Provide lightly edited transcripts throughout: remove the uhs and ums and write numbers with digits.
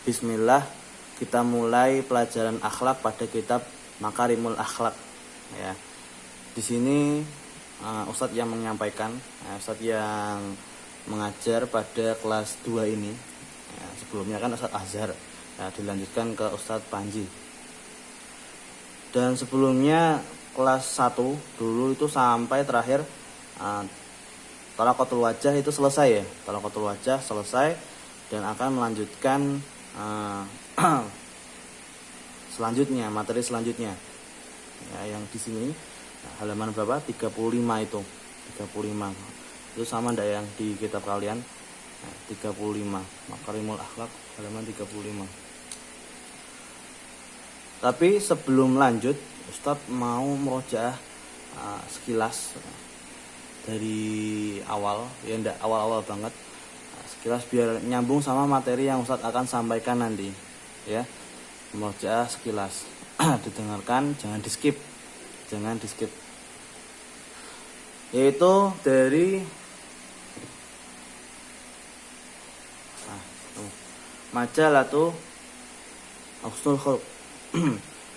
Bismillah, kita mulai pelajaran akhlak pada kitab Makarimul Akhlak. Ya, di sini Ustadz yang menyampaikan, Ustadz yang mengajar pada kelas 2 ini. Ya, sebelumnya kan Ustadz Azhar, ya, dilanjutkan ke Ustadz Panji. Dan sebelumnya kelas 1 dulu itu sampai terakhir Talaqatul Wajah itu selesai ya. Talaqatul Wajah selesai dan akan melanjutkan selanjutnya, materi selanjutnya. Ya, yang di sini halaman berapa? 35 itu. 35. Itu sama ndak yang di kitab kalian? 35. Makarimul Akhlak halaman 35. Tapi sebelum lanjut, Ustadz mau merojaah sekilas dari awal, ya ndak awal-awal banget. Sekilas biar nyambung sama materi yang Ustadz akan sampaikan nanti, ya. Merojaah sekilas. Didengarkan, jangan di-skip. Jangan di-skip. Yaitu dari Majalatu Husnul Khuluq.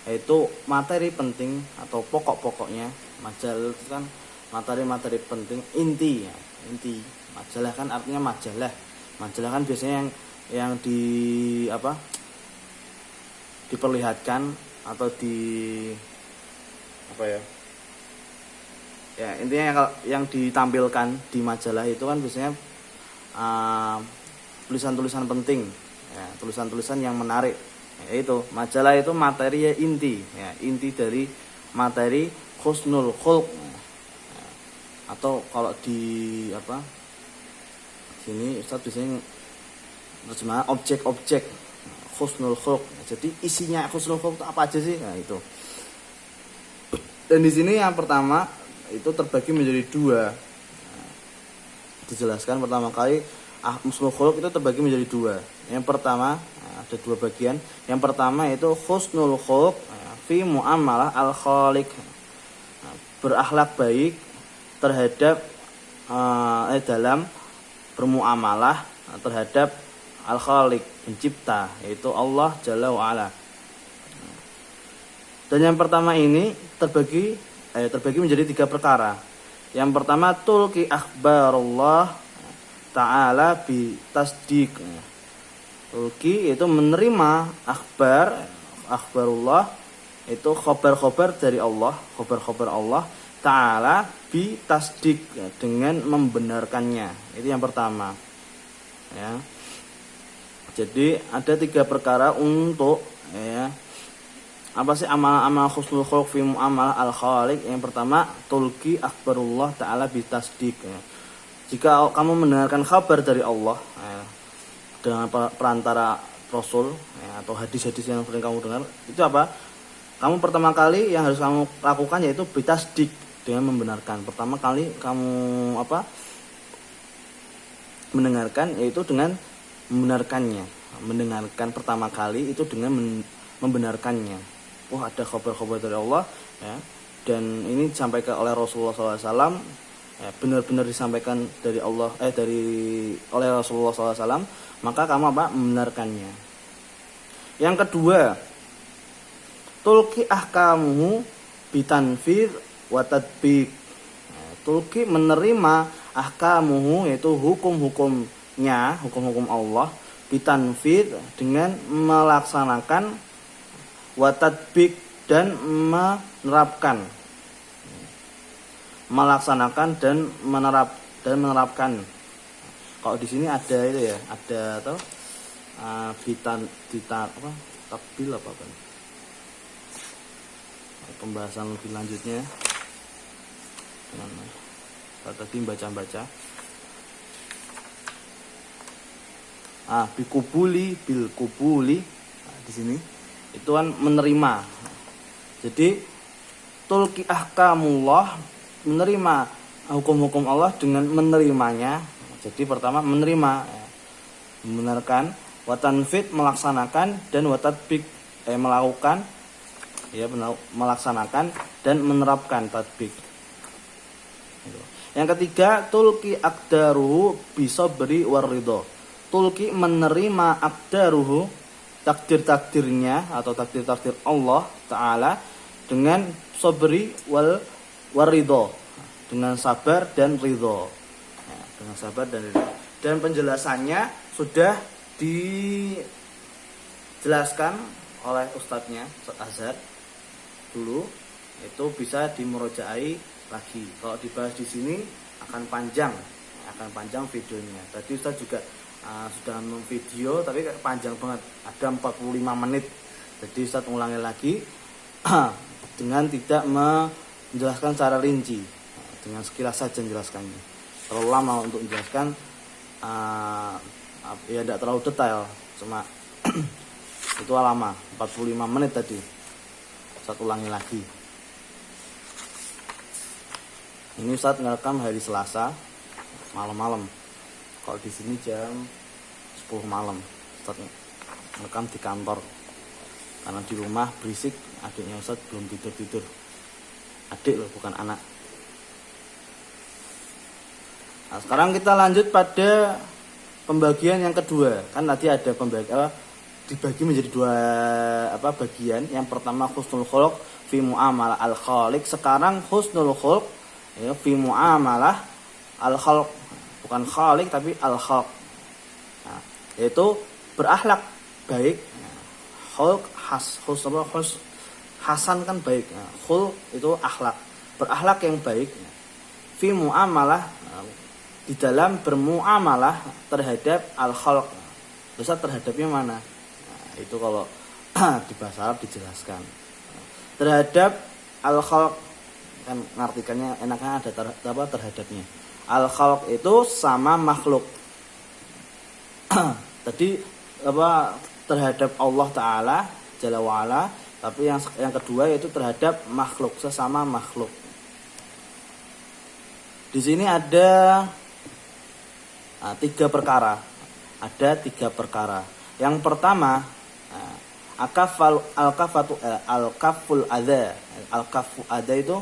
Yaitu materi penting atau pokok-pokoknya. Majalah itu kan materi-materi penting, inti ya. Inti. Majalah kan artinya majalah. Majalah kan biasanya yang diperlihatkan atau ya intinya yang ditampilkan di majalah itu kan biasanya tulisan-tulisan penting, ya, tulisan-tulisan yang menarik. Itu majalah itu materi ya, inti ya, inti dari materi Husnul Khuluq, ya. Atau kalau di sini Ustaz biasanya terjemahan objek-objek Husnul Khuluq. Jadi isinya Husnul Khuluq itu apa aja sih? Nah, itu. Dan di sini yang pertama itu terbagi menjadi 2. Nah, dijelaskan pertama kali Husnul Khuluq itu terbagi menjadi 2. Yang pertama ada 2 bagian. Yang pertama itu Husnul Khuluq fi muamalah al-khaliq. Nah, berakhlak baik terhadap dalam bermuamalah terhadap al-khaliq, pencipta, yaitu Allah Jalla wa Ala. Dan yang pertama ini terbagi menjadi 3 perkara. Yang pertama tulki akhbarullah ta'ala bi tasdiq. Tulki itu menerima akhbarullah itu khabar-khabar dari Allah, khabar-khabar Allah ta'ala bi tasdiq, dengan membenarkannya. Itu yang pertama. Ya. Jadi ada 3 perkara untuk ya, apa sih amal-amal Husnul Khuluq fi muamalah al-khaliq. Yang pertama tulki akhbarullah ta'ala bitasdiq, ya. Jika kamu mendengarkan kabar dari Allah ya, dengan perantara Rasul ya, atau hadis-hadis yang sering kamu dengar, itu apa? Kamu pertama kali yang harus kamu lakukan yaitu bitasdiq, dengan membenarkan. Pertama kali kamu mendengarkan yaitu dengan membenarkannya. Mendengarkan pertama kali itu dengan membenarkannya. Wah, ada kabar-kabar dari Allah ya, dan ini disampaikan oleh Rasulullah SAW, ya, benar-benar disampaikan dari Allah oleh Rasulullah SAW, maka kamu membenarkannya. Yang kedua, tulki ahkamuhu bitanfir wa tadbiq. Tulki menerima ahkamuhu, yaitu hukum-hukumnya, hukum-hukum Allah, bitanfir, dengan melaksanakan, wa tadbiq, dan menerapkan. Melaksanakan dan menerapkan. Kalau di sini ada itu ya, ada atau takbil apa? Pembahasan lebih lanjutnya. Tadi baca-baca. Bil kubuli. Nah, di sini itu kan menerima. Jadi tulki ahkamullah, menerima hukum-hukum Allah dengan menerimanya. Jadi pertama menerima, ya, membenarkan, wa tanfid, melaksanakan, dan wa tadbiq, melakukan, ya, melaksanakan dan menerapkan, tadbiq. Yang ketiga tulki aqdaruhu bisabri waridho. Tulki menerima aqdaruhu, takdir-takdirnya atau takdir-takdir Allah Ta'ala dengan sabri wal ridho, dengan sabar dan ridho. Ya, dengan sabar dan ridho. Dan penjelasannya sudah dijelaskan oleh ustadznya, Ustadz Azhar dulu, itu bisa dimurojaai lagi. Kalau dibahas di sini akan panjang videonya. Tadi Ustadz juga sudah memvideo tapi panjang banget, ada 45 menit. Jadi Ustadz ulangi lagi dengan tidak menjelaskan secara rinci, dengan sekilas saja menjelaskannya. Terlalu lama untuk menjelaskan, ya tidak terlalu detail, cuma itu lama, 45 menit tadi. Ustadz ulangi lagi. Ini Ustadz ngerekam hari Selasa malam-malam. Kalau di sini jam 10 malam, Ustadz ngerekam di kantor. Karena di rumah berisik, adiknya Ustadz belum tidur. Adik loh, bukan anak. Nah, sekarang kita lanjut pada pembagian yang kedua. Kan tadi ada dibagi menjadi dua bagian. Yang pertama husnul khuluq fi muamalah al-khaliq. Sekarang husnul khuluq ya, fi muamalah al-khalq. Bukan khaliq tapi al-khalq. Nah, yaitu berakhlak baik. Khuluq hasan kan baik. Nah, khuluq itu akhlak. Berakhlak yang baik. Fi muamalah, di dalam bermuamalah terhadap al-khalq. Dosa terhadapnya mana? Nah, itu kalau di bahasa Arab dijelaskan. Terhadap al-khalq, kan ngartikannya enaknya ada terhadapnya. Al-khalq itu sama makhluk. Tadi terhadap Allah Ta'ala Jalla wa'ala. Tapi yang kedua yaitu terhadap makhluk, sesama makhluk. Di sini ada 3 perkara. Ada 3 perkara. Yang pertama, al-kaful adza. Al-kafu adza itu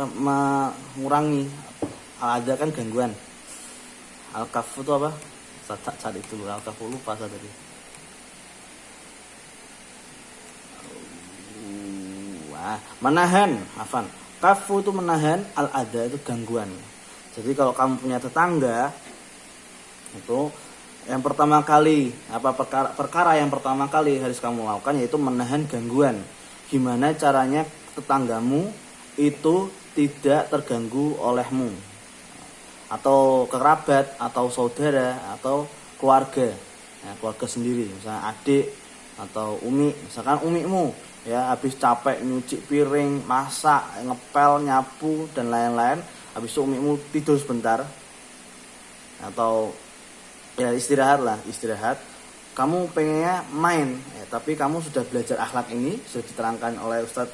mengurangi. Al-adza kan gangguan. Al-kafu itu apa? Saya cari dulu. Al-kafu lupa saya tadi. Menahan, afan. Kafu itu menahan, al-adza itu gangguan. Jadi kalau kamu punya tetangga, itu yang pertama kali perkara yang pertama kali harus kamu lakukan yaitu menahan gangguan. Gimana caranya tetanggamu itu tidak terganggu olehmu, atau kerabat, atau saudara, atau keluarga, ya, keluarga sendiri, misalnya adik atau umi, misalkan umimu ya habis capek nyuci piring, masak, ngepel, nyapu dan lain-lain, habis itu umimu tidur sebentar atau ya istirahat, kamu pengennya main ya, tapi kamu sudah belajar akhlak ini, sudah diterangkan oleh Ustadz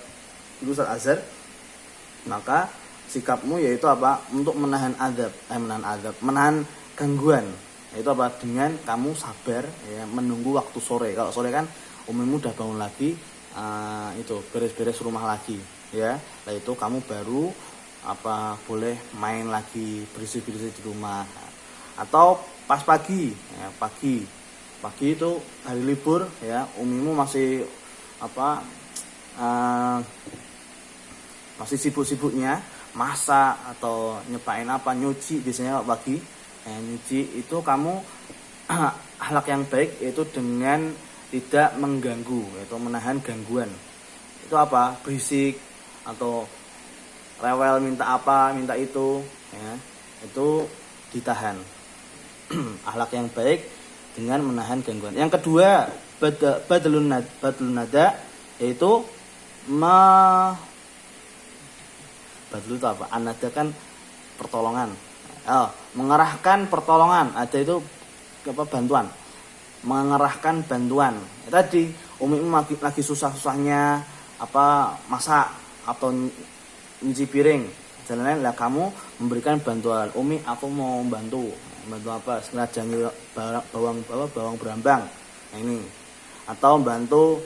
Azhar, maka sikapmu yaitu apa? Untuk menahan menahan gangguan, yaitu apa? Dengan kamu sabar ya, menunggu waktu sore. Kalau sore kan umimu udah bangun lagi, itu beres-beres rumah lagi ya. Nah itu kamu baru boleh main lagi, bersih-bersih di rumah. Atau pas pagi ya, pagi itu hari libur ya, umimu masih masih sibuk-sibuknya masak atau nyepain nyuci, biasanya pagi nyuci, itu kamu akhlak yang baik yaitu dengan tidak mengganggu, yaitu menahan gangguan. Itu berisik atau rewel, minta itu ya, itu ditahan. Akhlak yang baik dengan menahan gangguan. Yang kedua, badlun nada, yaitu badlu itu apa? Anada kan pertolongan. Mengerahkan pertolongan. Ada itu bantuan. Mengerahkan bantuan. Ya, tadi umimu lagi susah-susahnya masak atau nyuci piring, jalan-jalan lah, kamu memberikan bantuan. Umi, aku mau bantu apa? Sengaja bawang berambang. Nah, ini. Atau bantu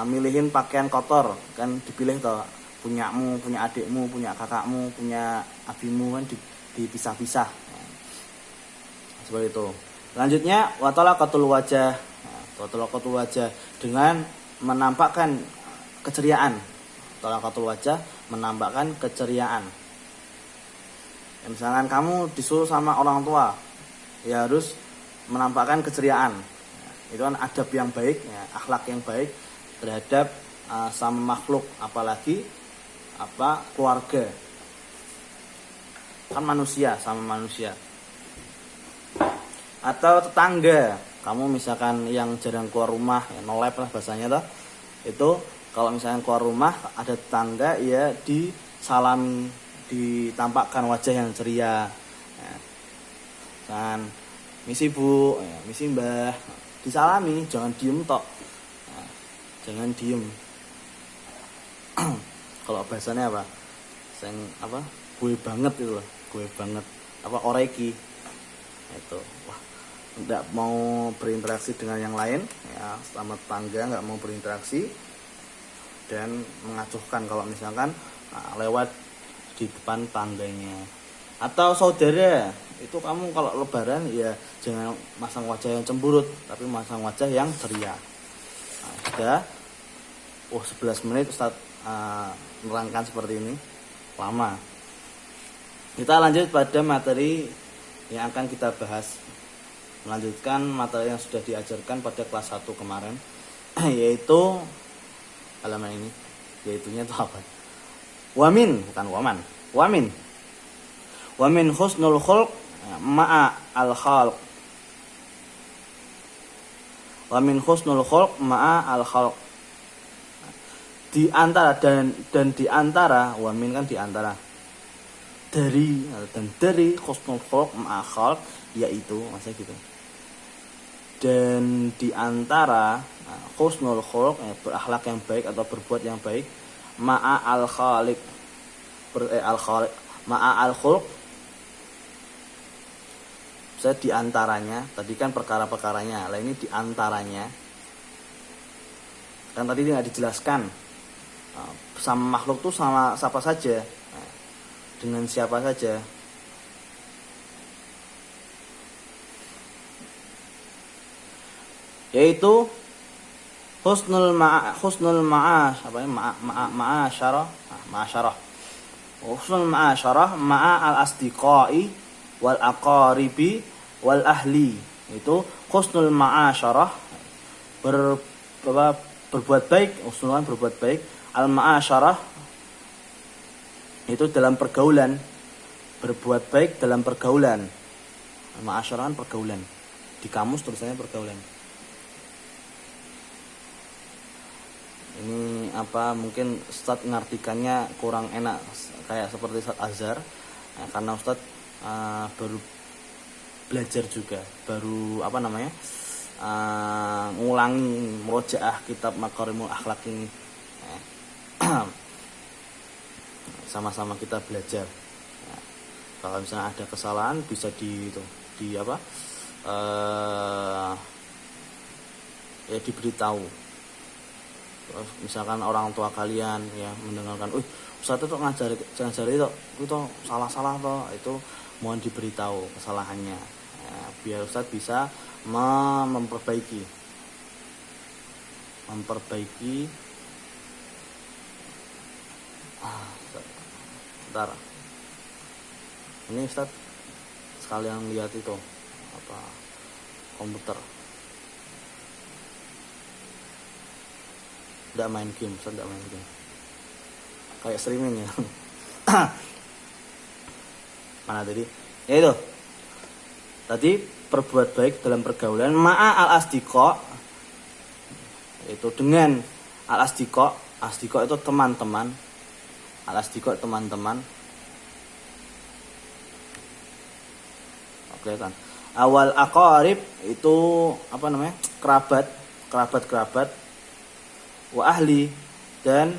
milihin pakaian kotor, kan dipilih toh punyamu, punya adikmu, punya kakakmu, punya abimu kan dipisah-pisah. Seperti itu. Selanjutnya watalaqatul wajah. Watalaqatul wajah dengan menampakkan keceriaan. Watalaqatul wajah menampakkan keceriaan. Ya, misalkan kamu disuruh sama orang tua, ya harus menampakkan keceriaan. Itu kan adab yang baik, ya, akhlak yang baik terhadap sama makhluk, apalagi keluarga. Kan manusia sama manusia. Atau tetangga, kamu misalkan yang jarang keluar rumah, ya, no life lah bahasanya toh. Itu kalau misalnya keluar rumah ada tetangga, ya disalami, ditampakkan wajah yang ceria. Ya. Dan misi bu, ya, misi mbah, disalami, jangan diem tok. Ya, jangan diem. Kalau bahasanya apa? Gue banget itu loh, gue banget. Oreki. Itu. Wah, enggak mau berinteraksi dengan yang lain, ya, sama tetangga enggak mau berinteraksi dan mengacuhkan kalau misalkan lewat di depan tangganya. Atau saudara, itu kamu kalau lebaran ya jangan masang wajah yang cemburut, tapi masang wajah yang ceria. Sudah 11 menit Ustaz menerangkan seperti ini, lama. Kita lanjut pada materi yang akan kita bahas, melanjutkan materi yang sudah diajarkan pada kelas 1 kemarin, yaitu halaman ini, yaitunya itu apa? Wamin, bukan waman. Wamin husnul khulq ma'a al-khalq. Wamin husnul khulq ma'a al-khalq. Di antara dan di antara, wamin kan di antara, dari husnul khulq ma'a khalq, yaitu masa gitu. Dan di antara husnul khulq, berakhlak yang baik atau berbuat yang baik, ma'a al-khaliq, ma'a al-khulq, saya di antaranya, tadi kan perkara-perkaranya, lah ini di antaranya. Kan tadi tidak dijelaskan sama makhluk tuh sama siapa saja, dengan siapa saja. Yaitu husnul ma'ash, ma'asyarah. Husnul ma'asyarah ma'a al-asdiqai wal aqaribi wal ahli. Itu husnul ma'asyarah, berbuat baik, husnul berbuat baik, al ma'asyarah itu dalam pergaulan, berbuat baik dalam pergaulan. Ma'asyarah pergaulan. Di kamus tulisannya pergaulan. Ini mungkin Ustaz ngartikannya kurang enak kayak seperti Ustaz Azhar, karena Ustaz baru belajar juga, baru ngulangi murojaah kitab Makarimul Akhlak ini. Sama-sama kita belajar. Kalau misalnya ada kesalahan bisa diberitahu. Terus misalkan orang tua kalian ya mendengarkan, Ustaz itu ngajari itu salah itu mohon diberitahu kesalahannya, ya, biar Ustaz bisa memperbaiki. Bentar. Ini Ustaz sekalian lihat itu komputer. Tidak main game, Ustaz tidak main game. Kayak streaming ya. Mana tadi? Ya itu. Tadi berbuat baik dalam pergaulan ma'a al-asdiqa, itu dengan al-asdiqa. Asdiqa itu teman-teman. Al-asdiqa teman-teman. Oke kan. Awal aqarib itu kerabat. Wa ahli dan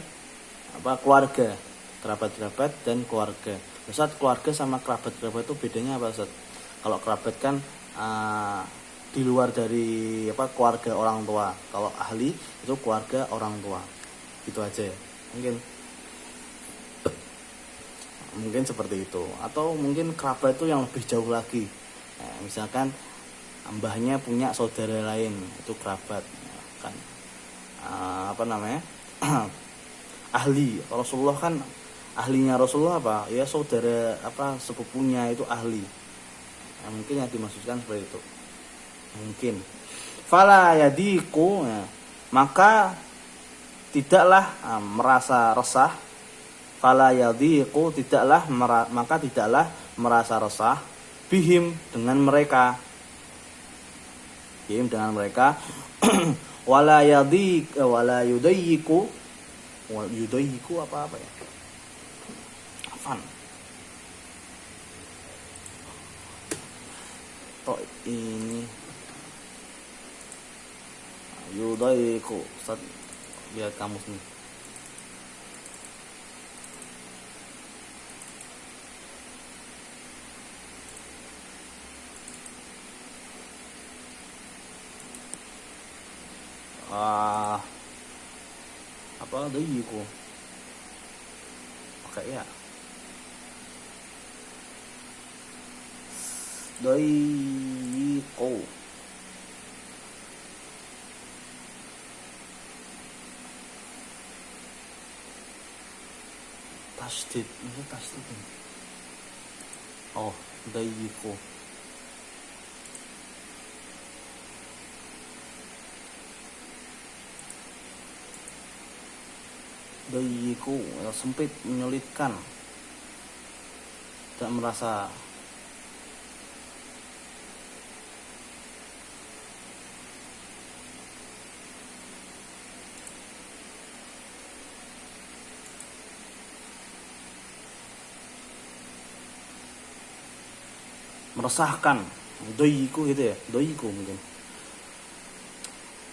keluarga, kerabat dan keluarga. Ustaz, keluarga sama kerabat itu bedanya apa, Ustaz? Kalau kerabat kan di luar dari keluarga orang tua. Kalau ahli itu keluarga orang tua. Gitu aja ya. Mungkin Mungkin seperti itu. Atau mungkin kerabat itu yang lebih jauh lagi. Misalkan mbahnya punya saudara lain, itu kerabat, kan apa namanya? Ahli. Rasulullah kan ahlinya Rasulullah apa? Ya saudara apa sepupunya itu ahli. Mungkin yang dimaksudkan seperti itu. Mungkin. Fala yadiku, maka tidaklah merasa resah. Fala yadiku, maka tidaklah merasa resah bihim dengan mereka. Bihim dengan mereka. Wala yudayyiku. Yudayyiku apa ya? Afan. Tok ini yudayyiku. Ustaz, lihat kamus nih. Apa dayyiku? Oke ya. Dayyiku. Tasdid, itu tasdid. Oh, dayyiku. Dayyiku, sempit, menyulitkan. Tidak merasa meresahkan. Dayyiku gitu ya, dayyiku mungkin.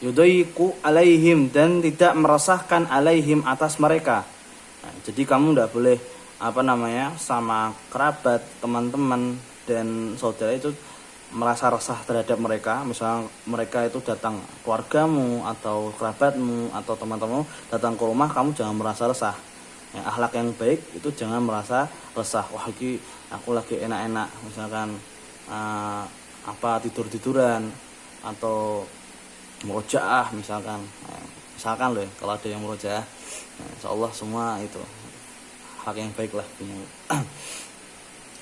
Yudayyiku alaihim, dan tidak meresahkan alaihim atas mereka. Jadi kamu tidak boleh apa namanya sama kerabat, teman-teman dan saudara itu merasa resah terhadap mereka. Misalnya mereka itu datang, keluargamu atau kerabatmu atau teman-temanmu datang ke rumah, kamu jangan merasa resah. Akhlak yang baik itu jangan merasa resah. Wah, ini aku lagi enak-enak, misalkan tidur-tiduran atau murojaah misalkan loh ya, kalau ada yang murojaah, insyaallah semua itu hak yang baik lah punya.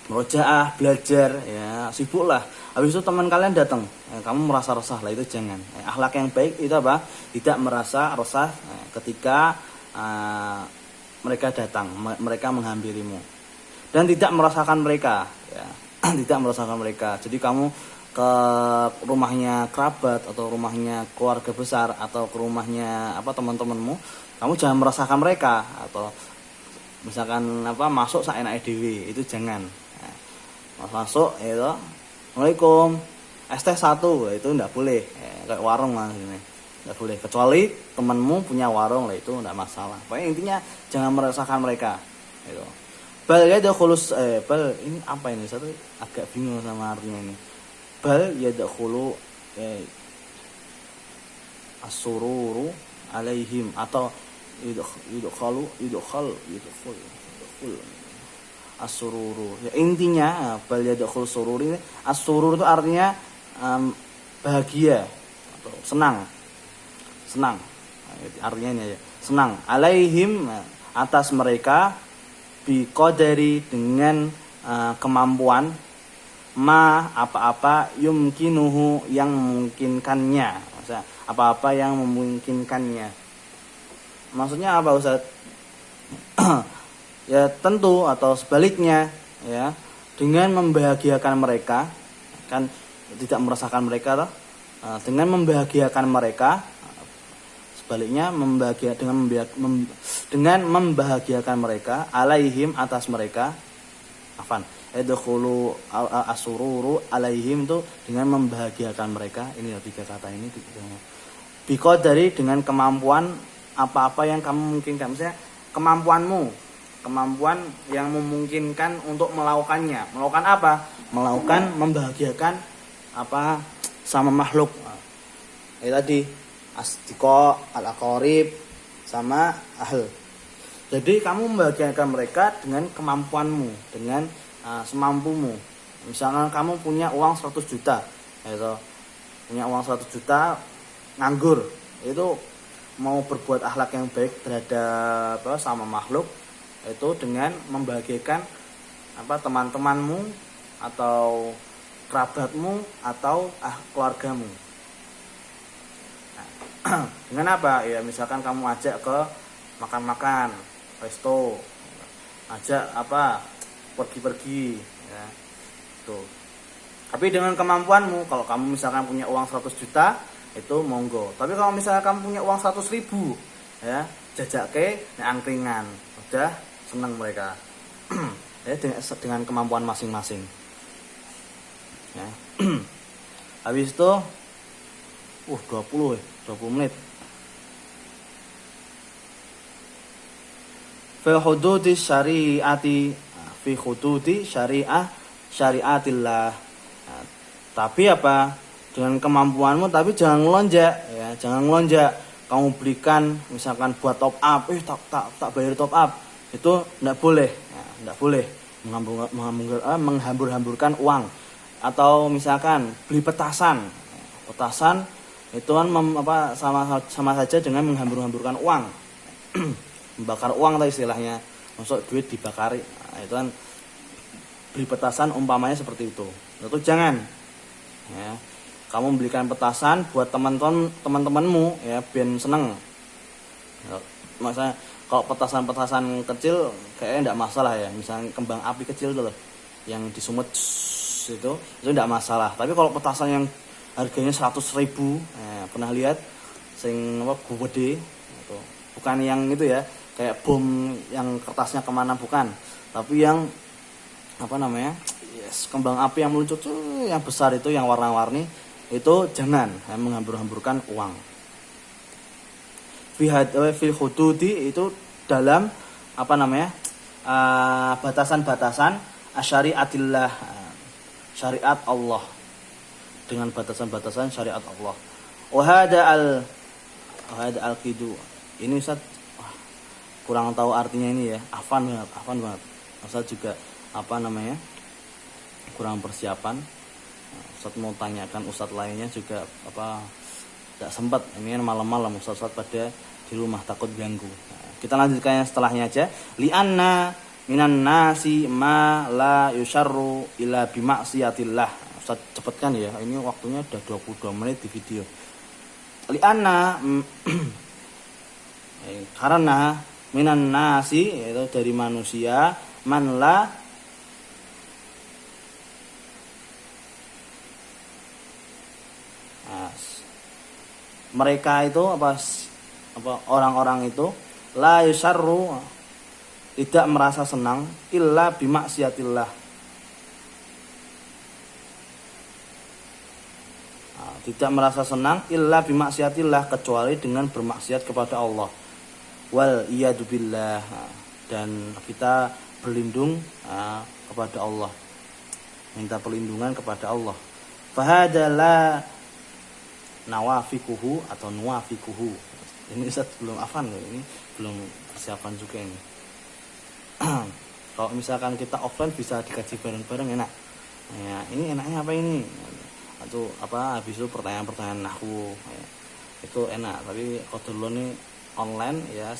Murojaah, belajar ya, sibuklah. Habis itu teman kalian datang, kamu merasa resah lah, itu jangan. Akhlak yang baik itu apa? Tidak merasa resah ketika mereka datang, mereka menghampirimu, dan tidak merasakan mereka ya. Tidak merasakan mereka. Jadi kamu ke rumahnya kerabat atau rumahnya keluarga besar atau ke rumahnya teman-temanmu, kamu jangan merasakan mereka, atau misalkan masuk saenake dhewe, itu jangan. Masuk itu, Assalamualaikum, es teh 1, itu enggak boleh. Kayak warung lah ini. Enggak boleh, kecuali temanmu punya warung lah, itu enggak masalah. Pokoknya intinya jangan merasakan mereka. Gitu. Bal yadkhulus bal ini apa ini? Satu agak bingung sama artinya ini. Bal yadkhulu as-sururu alaihim, atau yudkhal as-sururu. Ya, intinya bal yadkhul surur ini, as-surur itu artinya bahagia atau senang. Senang. Artinya ini ya, senang. Alaihim, atas mereka, biqadari, dengan kemampuan, ma, apa-apa, yumkinuhu, yang memungkinkannya. Maksudnya apa-apa yang memungkinkannya. Maksudnya apa, Ustaz? Ya tentu, atau sebaliknya ya, dengan membahagiakan mereka, kan tidak merasakan mereka toh. Dengan membahagiakan mereka, sebaliknya dengan membahagiakan mereka, alaihim, atas mereka, edkhulu asururu alaihim, itu dengan membahagiakan mereka. Ini 3 kata ini. Biqadari, dengan kemampuan apa-apa yang kamu mungkinkan. Misalnya kemampuan yang memungkinkan untuk melakukannya. Melakukan apa? Melakukan membahagiakan sama makhluk. Tadi asdiqa, al-aqarib, sama ahl. Jadi kamu membahagiakan mereka dengan kemampuanmu, dengan semampumu. Misalnya kamu punya uang 100 juta, gitu. Punya uang 100 juta, nganggur, itu mau berbuat akhlak yang baik terhadap sama makhluk itu dengan membahagiakan teman-temanmu atau kerabatmu atau keluargamu. Nah, dengan apa? Ya misalkan kamu ajak ke makan-makan, resto, ajak pergi-pergi, ya. Tuh. Tapi dengan kemampuanmu, kalau kamu misalkan punya uang 100 juta, itu monggo. Tapi kalau misalnya kamu punya uang 100 ribu, ya jajake angkringan, udah seneng mereka. Ya, dengan kemampuan masing-masing. Ya. Habis itu 20 menit. Fi hududi syariatillah. Nah, tapi apa? Dengan kemampuanmu, tapi jangan ngelonjak, ya, jangan ngelonjak. Kamu belikan misalkan buat top up, tak bayar top up, itu enggak boleh, ya, enggak boleh menghambur-hamburkan uang. Atau misalkan beli petasan itu kan sama saja dengan menghambur-hamburkan uang, membakar uang lah istilahnya, masuk duit dibakari. Nah, itu kan beli petasan umpamanya seperti itu jangan, ya. Kamu belikan petasan buat teman-temanmu, ya, biar seneng. Ya, masa kalau petasan kecil kayaknya enggak masalah, ya. Misalnya kembang api kecil tuh loh, yang disumut itu enggak masalah. Tapi kalau petasan yang harganya 100 ribu, pernah lihat sing gede itu. Bukan yang itu, ya, kayak bom yang kertasnya kemana, bukan. Tapi yang kembang api yang meluncur tuh, yang besar itu, yang warna-warni, itu jangan, menghambur-hamburkan uang. Fil hududi itu dalam batasan-batasan syariatillah, syariat Allah, dengan batasan-batasan syariat Allah. Wahada al-qidu. Ini Ustaz kurang tahu artinya ini, ya. Afan banget. Ustaz juga kurang persiapan. Ustaz mau tanyakan Ustaz lainnya juga tidak sempat. Ini kan malam-malam Ustaz pada di rumah takut ganggu. Kita lanjutkan setelahnya aja. Li'anna minan nasi ma la yusyarru ila bimaksiatillah. Ustaz cepatkan, ya. Ini waktunya udah 22 menit di video. Li'anna karena minan nasi, yaitu dari manusia, man la mereka itu orang-orang itu la yusarru, tidak merasa senang illa bimaksiatillah, tidak merasa senang illa bimaksiatillah, kecuali dengan bermaksiat kepada Allah. Wal iyadu billah, dan kita berlindung kepada Allah, minta perlindungan kepada Allah. Fahadalah nawafikuhu atau nuwafikuhu. Ini Ustaz belum hafal loh, ini belum persiapan juga ini. Kalau misalkan kita offline bisa dikaji bareng-bareng, enak. Ya, ini enaknya apa ini? Atau habis itu pertanyaan-pertanyaan nahwu, ya. Itu enak, tapi kalau dulu nih online, ya,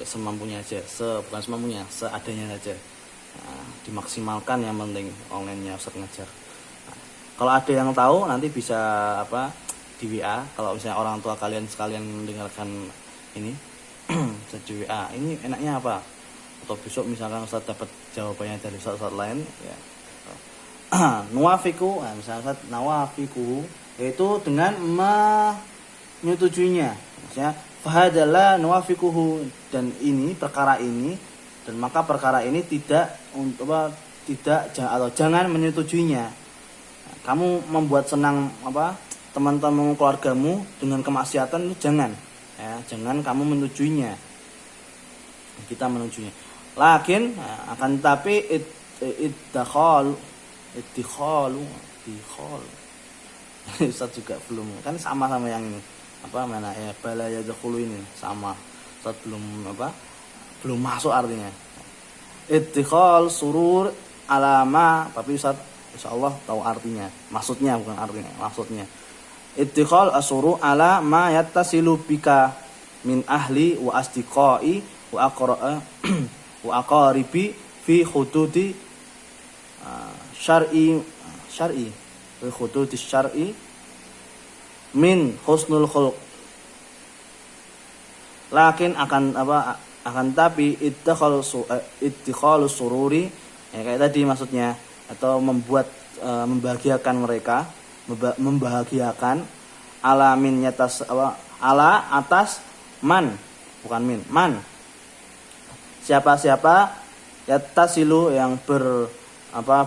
semampunya aja, bukan semampunya, seadanya saja. Nah, dimaksimalkan, yang penting online-nya Ustaz ngajar. Kalau ada yang tahu nanti bisa di WA. Kalau misalnya orang tua kalian sekalian mendengarkan ini bisa di WA. Ini enaknya apa? Atau besok misalkan Ustaz dapat jawabannya dari Ustaz lain, ya. Nuwafiku, misalnya Ustaz nawafiku, yaitu dengan menyetujuinya. Maksudnya fahadalah nuwafikuhu, dan ini perkara ini, dan maka perkara ini jangan menyetujuinya. Kamu membuat senang teman-teman keluargamu dengan kemaksiatan, itu jangan, ya, jangan kamu menujuinya. Kita menujunya. Lakin akan tapi idkhal. Ustaz juga belum, kan sama yang ini. mana ya, bala yadkhulu ini sama. Ustaz belum masuk artinya. Ittikhal surur alama, tapi Ustaz insyaallah tahu artinya. Maksudnya bukan artinya, maksudnya. Ittikhal asuru ala ma yattasilu bika min ahli wa asdiqai wa aqra'a wa aqaribi fi hududi syar'i fi hududi syar'i min husnul khuluq. Lakin akan tapi ittikhalus sururi ya, kayak tadi maksudnya, atau membahagiakan mereka, membahagiakan alamin atas ala atas man, bukan min, siapa-siapa yatasilu yang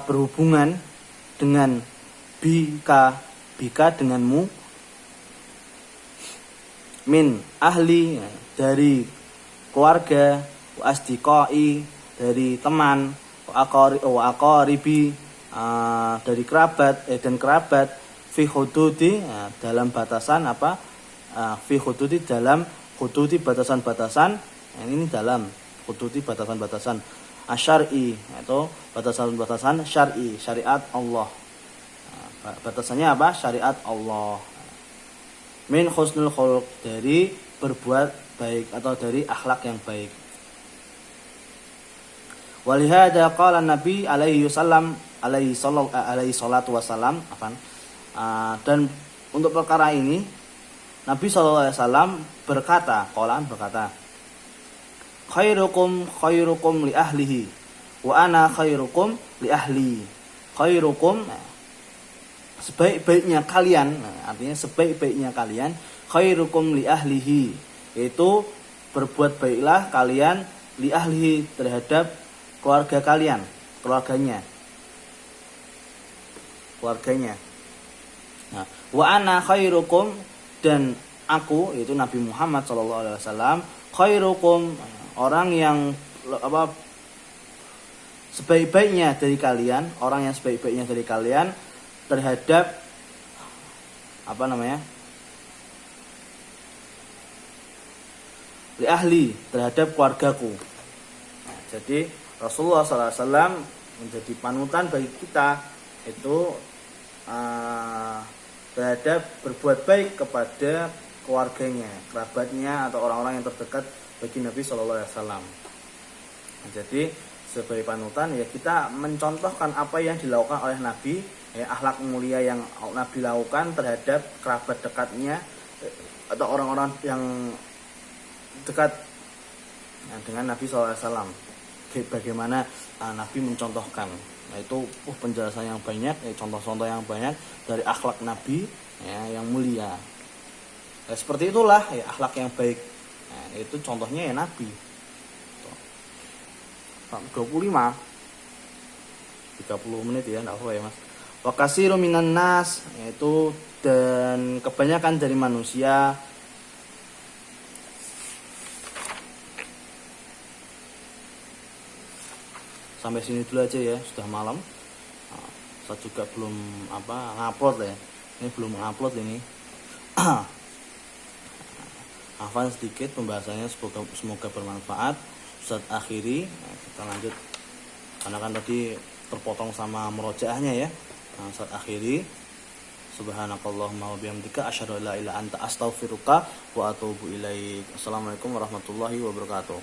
berhubungan dengan bika denganmu, min ahli dari keluarga, wa asdiqai dari teman, wa aqaribi dari kerabat dan kerabat, fi hududi dalam batasan fi hududi dalam hududi batasan-batasan, ini dalam hududi batasan-batasan asyari, itu batasan-batasan syar'i, syariat Allah. Batasannya apa? Syariat Allah. Min husnul khuluq, dari berbuat baik atau dari akhlak yang baik. Walihada qala Nabi alaihi salatu wasalam, dan untuk perkara ini Nabi sallallahu alaihi wasallam berkata, khairukum li ahlihi wa ana khairukum li ahli. Khairukum sebaik-baiknya kalian, artinya sebaik-baiknya kalian, khairukum li ahlihi, yaitu berbuat baiklah kalian li ahlihi terhadap keluarga kalian, keluarganya. Nah, wa ana khairukum, dan aku yaitu Nabi Muhammad sallallahu alaihi wasallam, khairukum orang yang sebaik-baiknya dari kalian, orang yang sebaik-baiknya dari kalian terhadap li ahli, terhadap keluargaku. Nah, jadi Rasulullah SAW menjadi panutan bagi kita itu terhadap berbuat baik kepada keluarganya, kerabatnya, atau orang-orang yang terdekat bagi Nabi SAW. Nah, jadi sebagai panutan ya kita mencontohkan apa yang dilakukan oleh Nabi, ya, akhlak mulia yang Nabi lakukan terhadap kerabat dekatnya atau orang-orang yang dekat dengan Nabi SAW. Bagaimana Nabi mencontohkan, itu penjelasan yang banyak, contoh-contoh yang banyak dari akhlak Nabi ya, yang mulia. Ya, seperti itulah ya, akhlak yang baik. Nah, itu contohnya ya Nabi. 25 30 menit ya, enggak apa ya Mas. Wa katsiru minan nas, yaitu dan kebanyakan dari manusia. Sampai sini dulu aja ya, sudah malam. Saya juga belum ngupload ya. Ini belum ngupload ini. Hafal sedikit pembahasannya, semoga bermanfaat. Ustaz akhiri, kita lanjut karena kan tadi terpotong sama murojaahnya ya. Ustaz akhiri. Subhanakallahumma wa bihamdika asyhadu an la ilaha illa anta astaghfiruka wa atubu ilaik. Assalamualaikum warahmatullahi wabarakatuh.